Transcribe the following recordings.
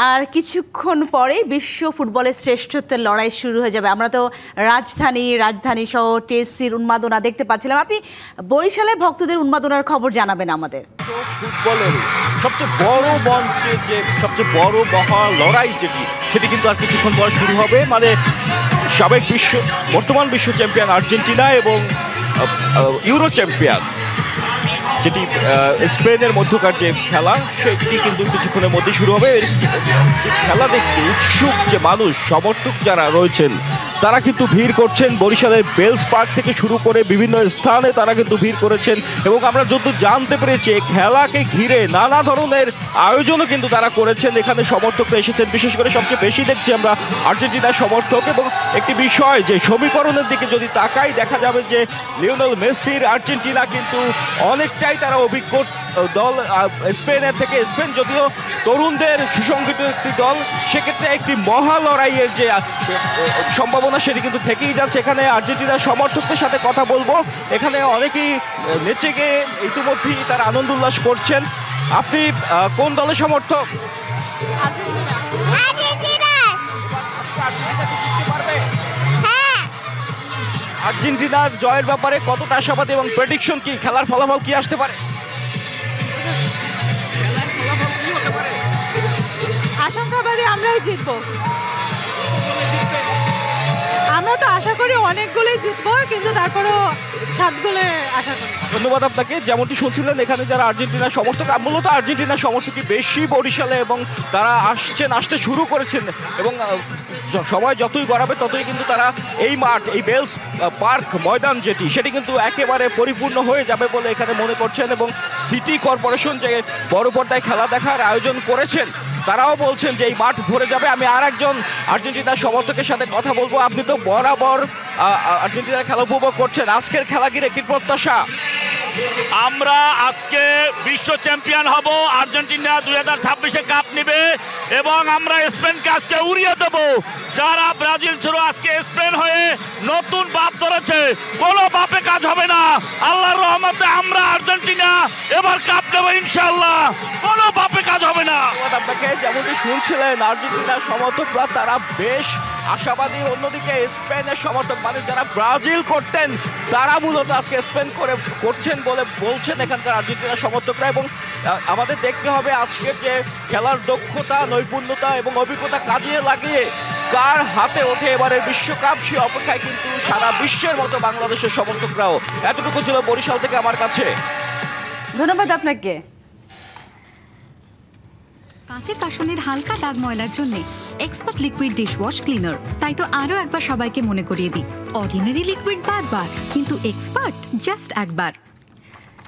আর কিছুক্ষণ পরে বিশ্ব ফুটবলের শ্রেষ্ঠত্বের লড়াই শুরু হয়ে যাবে। আমরা তো রাজধানী সহ টেসির উন্মাদনা দেখতে পাচ্ছিলাম। আপনি বরিশালে ভক্তদের উন্মাদনার খবর জানাবেন আমাদের। ফুটবলের সবচেয়ে বড় মঞ্চে যে সবচেয়ে বড় মহা লড়াই সেটি কিন্তু আর কিছুক্ষণ পর শুরু হবে। মানে বর্তমান বিশ্ব চ্যাম্পিয়ন আর্জেন্টিনা এবং ইউরো চ্যাম্পিয়ন যেটি স্পেনের মধ্যকার যে খেলা সেটি কিন্তু কিছুক্ষণের মধ্যে শুরু হবে। খেলা দেখতে উৎসুক যে মানুষ সমর্থক যারা রয়েছেন তারা কিন্তু ভিড় করছেন। বরিশালের বেলস পার্ক থেকে শুরু করে বিভিন্ন স্থানে তারা কিন্তু ভিড় করেছেন এবং আমরা যত জানতে পেরেছি খেলাকে ঘিরে নানা ধরনের আয়োজনও কিন্তু তারা করেছেন। এখানে সমর্থকরা এসেছেন, বিশেষ করে সবচেয়ে বেশি দেখছি আমরা আর্জেন্টিনার সমর্থক। এবং একটি বিষয় যে সমীকরণের দিকে যদি তাকাই দেখা যাবে যে লিওনেল মেসির আর্জেন্টিনা কিন্তু অনেকটাই তারা অভিজ্ঞ দল স্পেনের থেকে। স্পেন যদিও তরুণদের সুসংগঠিত একটি দল, সেক্ষেত্রে একটি মহা লড়াইয়ের যে সম্ভাবনা সেটি কিন্তু থেকেই যাচ্ছে। এখানে আর্জেন্টিনার সমর্থকদের সাথে কথা বলবো। এখানে অনেকেই নেচে গিয়ে ইতিমধ্যেই তারা আনন্দ উল্লাস করছেন। আপনি কোন দলের সমর্থক? আর্জেন্টিনার জয়ের ব্যাপারে কতটা আশাবাদী এবং প্রেডিকশন কি, খেলার ফলাফল কি আসতে পারে? আশঙ্কাবাদী আমরাই জিতবো। আমরা তো আশা করি অনেক গোলে জিতবো, কিন্তু তারপরেও 7 গোলে আশা করি। ধন্যবাদ আপনাকে। যেমনটি শুনছিলেন এখানে যারা আর্জেন্টিনার সমর্থক, মূলত আর্জেন্টিনার সমর্থকই বেশি বরিশালে এবং তারা আসতে শুরু করেছেন এবং সময় যতই গড়াবে ততই কিন্তু তারা এই মাঠ, এই বেলস পার্ক ময়দান সেটি কিন্তু একেবারে পরিপূর্ণ হয়ে যাবে বলে এখানে মনে করছেন। এবং সিটি কর্পোরেশন যে বড় পর্দায় খেলা দেখার আয়োজন করেছেন তারাও বলছেন যে এই মাঠ ভরে যাবে। আমি আর একজন আর্জেন্টিনার সমর্থকের সাথে কথা বলবো। আপনি তো বরাবর আর্জেন্টিনার খেলা উপভোগ করছেন, আজকের খেলা ঘিরে কি প্রত্যাশা? আমরা আজকে বিশ্ব চ্যাম্পিয়ন হব। আর্জেন্টিনা 2026-এ কাপ নেবে এবং আমরা স্পেনকে আজকে উড়িয়ে দেব। যারা ব্রাজিল ছিল আজকে স্পেন হয়ে নতুন বাপ ধরেছে, কোনো বাপে কাজ হবে না। আল্লাহর রহমতে আমরা আর্জেন্টিনা এবার কাপ নেব ইনশাআল্লাহ, কোনো বাপে কাজ হবে না। আপনাকে যেমনটি শুনছিলেন আর্জেন্টিনার সমর্থকরা তারা বেশ আশাবাদী। অন্যদিকে স্পেনের সমর্থক মানে যারা ব্রাজিল করতেন তারা মূলত আজকে স্পেন করছেন বলে বলছেন এখানকার আর্জেন্টিনার সমর্থকরা। এবং আমাদের দেখতে হবে আজকের যে খেলার দক্ষতা, নৈপুণ্যতা এবং অভিজ্ঞতা কাজে লাগিয়ে কার হাতে ওঠে এবারের বিশ্বকাপ, সে অপেক্ষায় কিন্তু সারা বিশ্বের মতো বাংলাদেশের সমর্থকরাও। এতটুকু ছিল বরিশাল থেকে আমার কাছে। ধন্যবাদ আপনাকে। কাঁচের বাসনের হালকা দাগ ময়লার জন্য এক্সপার্ট লিকুইড ডিশওয়াশ ক্লিনার। তাই তো আরো একবার সবাইকে মনে করিয়ে দিই, অর্ডিনারি লিকুইড বারবার, কিন্তু এক্সপার্ট জাস্ট একবার।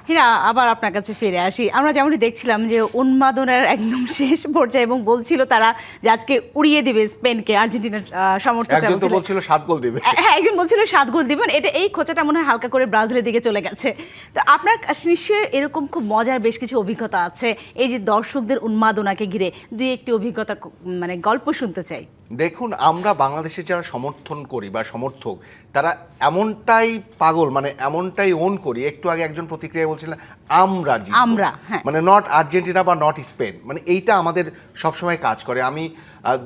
হীরা, আবার আপনার কাছে ফিরে আসি। আমরা যেমনটি দেখছিলাম যে উন্মাদনার একদম শেষ পর্যায়ে এবং বলছিল তারা যে আজকে উড়িয়ে দিবে স্পেনকে। আর্জেন্টিনার সমর্থকরা একজন তো বলছিল 7 গোল দিবে। হ্যাঁ, একজন বলছিল 7 গোল দিবেন। এই খোঁচাটা মনে হয় হালকা করে ব্রাজিলের দিকে চলে গেছে। তো আপনার নিশ্চয়ই এরকম খুব মজার বেশ কিছু অভিজ্ঞতা আছে এই যে দর্শকদের উন্মাদনাকে ঘিরে। দুই একটি অভিজ্ঞতার মানে গল্প শুনতে চাই। দেখুন, আমরা বাংলাদেশের যারা সমর্থন করি বা সমর্থক তারা এমনটাই পাগল, মানে এমনটাই ওন করি। একটু আগে একজন প্রতিক্রিয়া বলছিলেন আমরা হ্যাঁ, মানে নট আর্জেন্টিনা বা নট স্পেন, মানে এইটা আমাদের সবসময় কাজ করে। আমি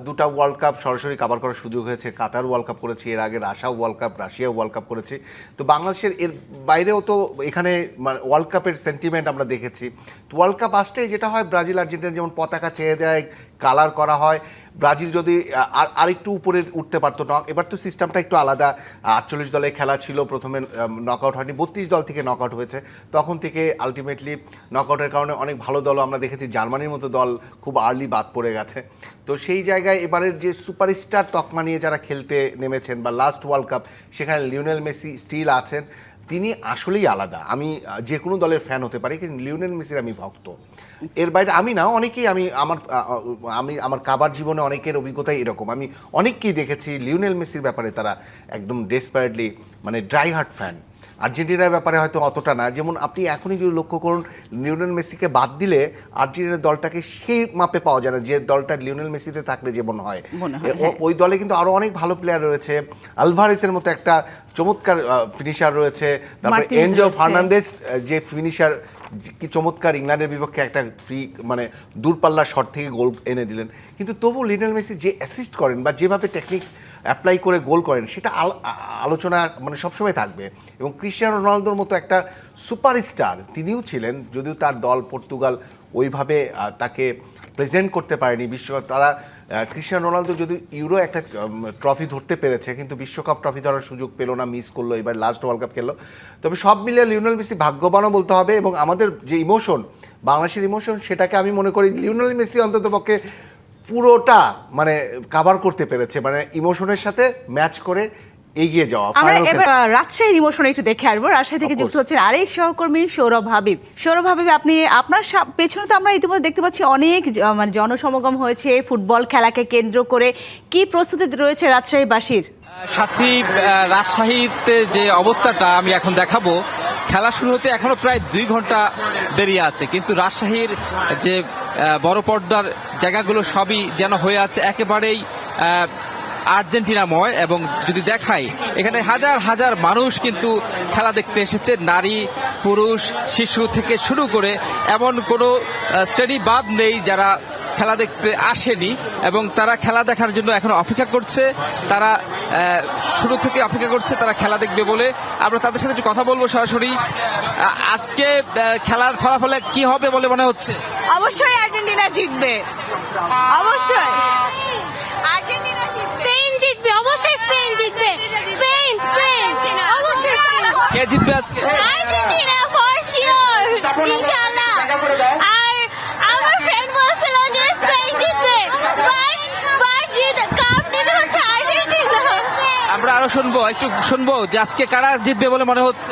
2টা ওয়ার্ল্ড কাপ সরাসরি কাভার করার সুযোগ হয়েছে। কাতার ওয়ার্ল্ড কাপ করেছি, এর আগে রাশিয়া ওয়ার্ল্ড কাপ করেছি। তো বাংলাদেশের এর বাইরেও তো এখানে মানে ওয়ার্ল্ড কাপের সেন্টিমেন্ট আমরা দেখেছি। তো ওয়ার্ল্ড কাপ আসলে যেটা হয়, ব্রাজিল আর্জেন্টিনা যেমন পতাকা চেয়ে যায়, কালার করা হয়। ব্রাজিল যদি আরেকটু উপরে উঠতে পারতো না। এবার তো সিস্টেমটা একটু আলাদা। 48 দলের খেলা ছিল, প্রথমে নকআউট হয়নি, 32 দল থেকে নকআউট হয়েছে। তখন থেকে আলটিমেটলি নকআউটের কারণে অনেক ভালো দলও আমরা দেখেছি, জার্মানির মতো দল খুব আর্লি বাদ পড়ে গেছে। তো সেই জায়গায় এবারের যে সুপারস্টার তকমা নিয়ে যারা খেলতে নেমেছেন বা লাস্ট ওয়ার্ল্ড কাপ, সেখানে লিওনেল মেসি স্টিল আছেন। তিনি আসলেই আলাদা। আমি যে কোনো দলের ফ্যান হতে পারি, কিন্তু লিওনেল মেসির আমি ভক্ত। এর বাইরে আমি না, অনেকেই আমার কাবার জীবনে অনেকের অভিজ্ঞতাই এরকম। আমি অনেককেই দেখেছি লিওনেল মেসির ব্যাপারে তারা একদম ডেসপারেটলি মানে ড্রাই হার্ট ফ্যান। আর্জেন্টিনার ব্যাপারে হয়তো অতটা না। যেমন আপনি এখনই যদি লক্ষ্য করুন, লিওনেল মেসিকে বাদ দিলে আর্জেন্টিনার দলটাকে সেই মাপে পাওয়া যায় না যে দলটা লিওনেল মেসিতে থাকলে যেমন হয়। ওই দলে কিন্তু আরও অনেক ভালো প্লেয়ার রয়েছে। আলভারেসের মতো একটা চমৎকার ফিনিশার রয়েছে, তারপরে এনজো ফার্নান্দেস যে ফিনিশার কি চমৎকার ইংল্যান্ডের বিপক্ষে একটা ফ্রি মানে দূরপাল্লার শট থেকে গোল এনে দিলেন, কিন্তু তবু লিওনেল মেসি যে অ্যাসিস্ট করেন বা যেভাবে টেকনিক অ্যাপ্লাই করে গোল করেন সেটা আলোচনা মানে সবসময় থাকবে। এবং ক্রিস্টিয়ানো রোনালদোর মতো একটা সুপারস্টার তিনিও ছিলেন, যদিও তার দল পর্তুগাল ওইভাবে তাকে প্রেজেন্ট করতে পারেনি বিশ্বকাপ। তারা ক্রিস্টিয়ানো রোনালদো যদি ইউরো একটা ট্রফি ধরতে পেরেছে, কিন্তু বিশ্বকাপ ট্রফি ধরার সুযোগ পেল না, মিস করলো, এবার লাস্ট ওয়ার্ল্ড কাপ খেললো। তবে সব মিলিয়ে লিওনেল মেসি ভাগ্যবানও বলতে হবে। এবং আমাদের যে ইমোশন, বাংলাদেশের ইমোশন, সেটাকে আমি মনে করি লিওনেল মেসি অন্ততপক্ষে পুরোটা মানে কাভার করতে পেরেছে, মানে ইমোশনের সাথে ম্যাচ করে এগিয়ে যাওয়া। আমরা এবার রাজশাহীর ইমোশন একটু দেখে আসবো। রাজশাহী থেকে যুক্ত হচ্ছেন আরেক সহকর্মী সৌরভ হাবিব। সৌরভ হাবিব, আপনি আপনার পেছনে তো আমরা ইতিমধ্যে দেখতে পাচ্ছি অনেক মানে জনসমাগম হয়েছে ফুটবল খেলাকে কেন্দ্র করে, কি প্রস্তুতি রয়েছে রাজশাহীবাসীর? সাথী, রাজশাহীতে যে অবস্থাটা আমি এখন দেখাবো, খেলা শুরু হতে এখনো প্রায় 2 ঘন্টা দেরি আছে, কিন্তু রাজশাহীর যে বড় পর্দার জায়গাগুলো সবই যেন হয়ে আছে একেবারেই আর্জেন্টিনাময়। এবং যদি দেখাই, এখানে হাজার হাজার মানুষ কিন্তু খেলা দেখতে এসেছে, নারী পুরুষ শিশু থেকে শুরু করে এমন কোনো শ্রেণী বাদ নেই যারা খেলা দেখতে আসেনি, এবং তারা খেলা দেখার জন্য এখন অপেক্ষা করছে। তারা শুরু থেকে অপেক্ষা করছে তারা খেলা দেখবে বলে। আমরা তাদের সাথে একটু কথা বলবো সরাসরি। আজকে খেলার ফলাফলে কি হবে বলে মনে হচ্ছে? অবশ্যই আর্জেন্টিনা জিতবে, অবশ্যই আর্জেন্টিনা জিতবে, স্পেন জিতবে, অবশ্যই স্পেন জিতবে, স্পেন স্পেন অবশ্যই। কে জিতবে আজকে? আর্জেন্টিনা ফর শিওর, ইনশাআল্লাহ। আর আমার ফ্রেন্ড বলছিল যে স্পেন জিতবে, বাট কাপ নেবে হচ্ছে আর্জেন্টিনা। আমরা আরো একটু শুনবো যে আজকে কারা জিতবে বলে মনে হচ্ছে?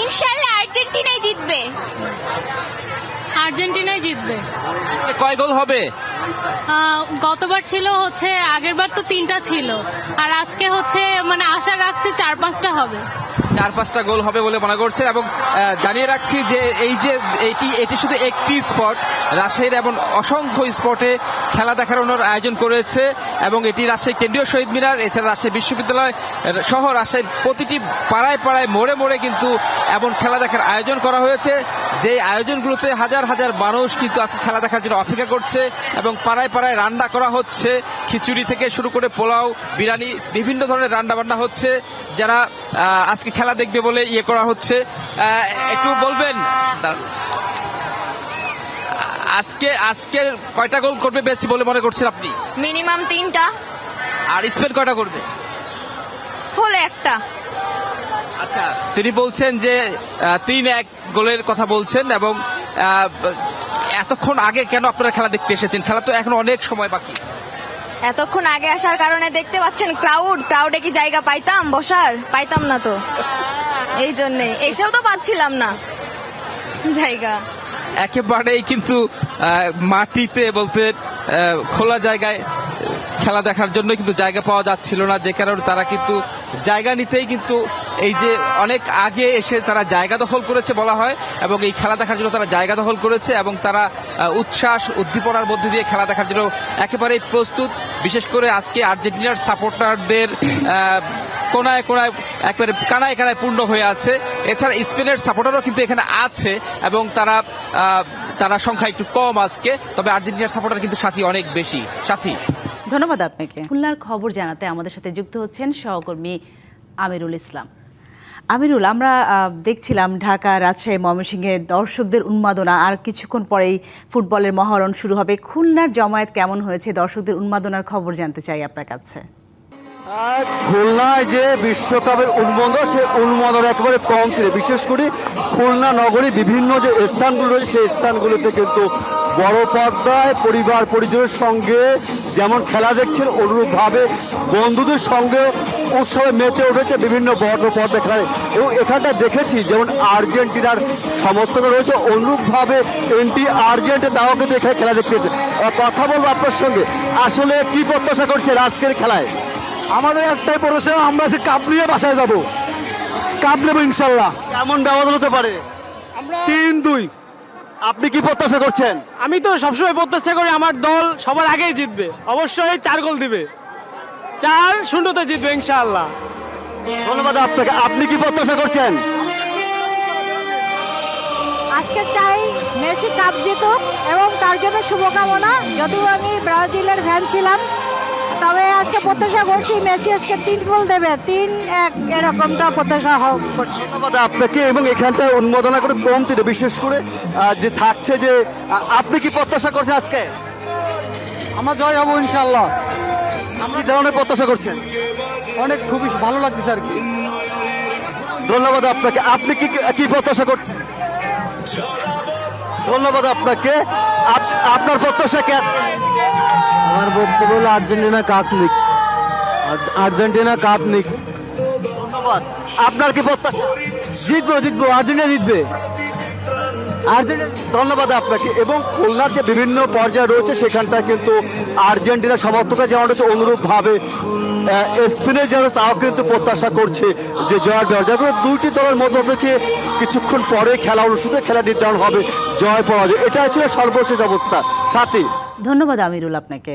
ইনশাআল্লাহ আর্জেন্টিনাই জিতবে, আর্জেন্টিনাই জিতবে। কয় গোল হবে? গতবার ছিল হচ্ছে, আগের বার তো 3টা ছিল, আর আজকে হচ্ছে মানে আশা রাখছি 4-5টা হবে। 4-5টা গোল হবে বলে মনে করছে। এবং জানিয়ে রাখছি যে এটি শুধু একটি স্পট, রাজশাহীর এমন অসংখ্য স্পটে খেলা দেখানোর আয়োজন করেছে। এবং এটি রাজশাহী কেন্দ্রীয় শহীদ মিনার, এছাড়া রাজশাহী বিশ্ববিদ্যালয় সহ রাজশাহীর প্রতিটি পাড়ায় পাড়ায় মোড়ে মোড়ে কিন্তু এমন খেলা দেখার আয়োজন করা হয়েছে, যে আয়োজনগুলোতে হাজার হাজার মানুষ কিন্তু আজকে খেলা দেখার জন্য অপেক্ষা করছে। এবং পাড়ায় পাড়ায় রান্না করা হচ্ছে, খিচুড়ি থেকে শুরু করে পোলাও, বিরিয়ানি, বিভিন্ন ধরনের রান্না বান্না হচ্ছে, যারা আজকে খেলা দেখবে বলে করা হচ্ছে। একটু বলবেন আজকের কয়টা গোল করবে বেশি বলে মনে করছেন আপনি? মিনিমাম 3টা। আর স্পেন কয়টা করবে? হলে একটা। আচ্ছা, তিনি বলছেন যে 3-1 গোলের কথা বলছেন। এবং এতক্ষণ আগে কেন আপনারা খেলা দেখতে এসেছেন? খেলা তো এখন অনেক সময় বাকি। এতক্ষণ আগে আসার কারণে দেখতে পাচ্ছেন ক্রাউডে কি জায়গা পাইতাম না তো, এই জন্যে এসেও তো পাচ্ছিলাম না জায়গা। একেবারেই কিন্তু মাটিতে বলতে খোলা জায়গায় খেলা দেখার জন্য কিন্তু জায়গা পাওয়া যাচ্ছিল না, যে কারণে তারা কিন্তু জায়গা নিতেই কিন্তু এই যে অনেক আগে এসে তারা জায়গা দখল করেছে বলা হয়। এবং এই খেলা দেখার জন্য তারা জায়গা দখল করেছে, এবং তারা উচ্ছ্বাস উদ্দীপনার মধ্যে দিয়ে খেলা দেখার জন্য একেবারেই প্রস্তুত। বিশেষ করে আজকে আর্জেন্টিনার সাপোর্টারদের কোনায় কোনায় একেবারে কানায় কানায় পূর্ণ হয়ে আছে। এছাড়া স্পেনের সাপোর্টারও কিন্তু এখানে আছে, এবং তারা সংখ্যা একটু কম আজকে, তবে আর্জেন্টিনার সাপোর্টার কিন্তু সাথী অনেক বেশি। সাথী, ধন্যবাদ আপনাকে। খুলনার খবর জানাতে আমাদের সাথে যুক্ত হচ্ছেন সহকর্মী আমিরুল ইসলাম। আমিরুল, আমরা দেখছিলাম ঢাকা, রাজশাহী, ময়মনসিংহে দর্শকদের উন্মাদনা, আর কিছুক্ষণ পরেই ফুটবলের মহারণ শুরু হবে। খুলনার জমায়েত কেমন হয়েছে? দর্শকদের উন্মাদনার খবর জানতে চাই আপনার কাছে। খুলনায় যে বিশ্বকাপের উন্মাদনা, সে উন্মাদনা একেবারে কম ছিল। বিশেষ করে খুলনা নগরী বিভিন্ন যে স্থানগুলো রয়েছে, সেই স্থানগুলোতে কিন্তু বড় পর্দায় পরিবার পরিজনের সঙ্গে যেমন খেলা দেখছেন, অনুরূপভাবে বন্ধুদের সঙ্গে উৎসবে মেতে উঠেছে বিভিন্ন বড় পর্দায় খেলা। এবং এখানটা দেখেছি যেমন আর্জেন্টিনার সমর্থন রয়েছে, অনুরূপভাবে আর্জেন্টিনা তাও কিন্তু এখানে খেলা দেখতে। কথা বলবো আপনার সঙ্গে, আসলে কি প্রত্যাশা করছেন আজকের খেলায়? আমাদের একটাই প্রত্যাশা, আমরা কাপ নিয়ে বাসায় যাব, কাপ নেব ইনশাল্লাহ। কেমন ব্যবধান হতে পারে? 3-2। আপনি কি প্রত্যাশা করছেন? আমি তো সবসময় প্রত্যাশা করি আমার দল সবার আগেই জিতবে, অবশ্যই 4 গোল দিবে, 4-0 জিতবে ইনশাআল্লাহ। ধন্যবাদ আপনাকে। আপনি কি প্রত্যাশা করছেন? আজকে চাই মেসি কাপ জিতুক এবং তার জন্য শুভকামনা। যদিও আমি ব্রাজিলের ফ্যান ছিলাম, তবে আজকে প্রত্যাশা করছি মেসি আজকে 3 গোল দেবে, 3-1 এরকমটা প্রত্যাশা করছি। ধন্যবাদ আপনাকে। এবং এখানটায় উন্মাদনা করে কমতি না, বিশেষ করে যে থাকছে যে আপনি কি প্রত্যাশা করছেন আজকে? আমার জয় হবো ইনশাল্লাহ। আপনি কি ধরনের প্রত্যাশা করছেন? অনেক খুবই ভালো লাগতেছে আর কি। ধন্যবাদ আপনাকে। আপনি কি কি প্রত্যাশা করছেন? ধন্যবাদ আপনাকে। আপনার প্রত্যাশা কে? আমার বক্তব্য হলো আর্জেন্টিনা কাপ নিক, আর্জেন্টিনা কাপ নিক। ধন্যবাদ। আপনার কি প্রত্যাশা? জিতবো, আর্জেন্টিনা জিতবে। ধন্যবাদ আপনাকে। এবং খুলনার যে বিভিন্ন পর্যায়ে রয়েছে সেখানটায় কিন্তু আর্জেন্টিনা সমর্থকরা যেমন হচ্ছে অনুরূপভাবে স্পেনের যেন তাও কিন্তু প্রত্যাশা করছে যে জয়ের দরজা। দুইটি দলের মধ্য থেকে কিছুক্ষণ পরে খেলা অনুষ্ঠিত, খেলা নির্ধারণ হবে জয় পরাজয়। এটা ছিল সর্বশেষ অবস্থা। সাথী, ধন্যবাদ আমিরুল আপনাকে।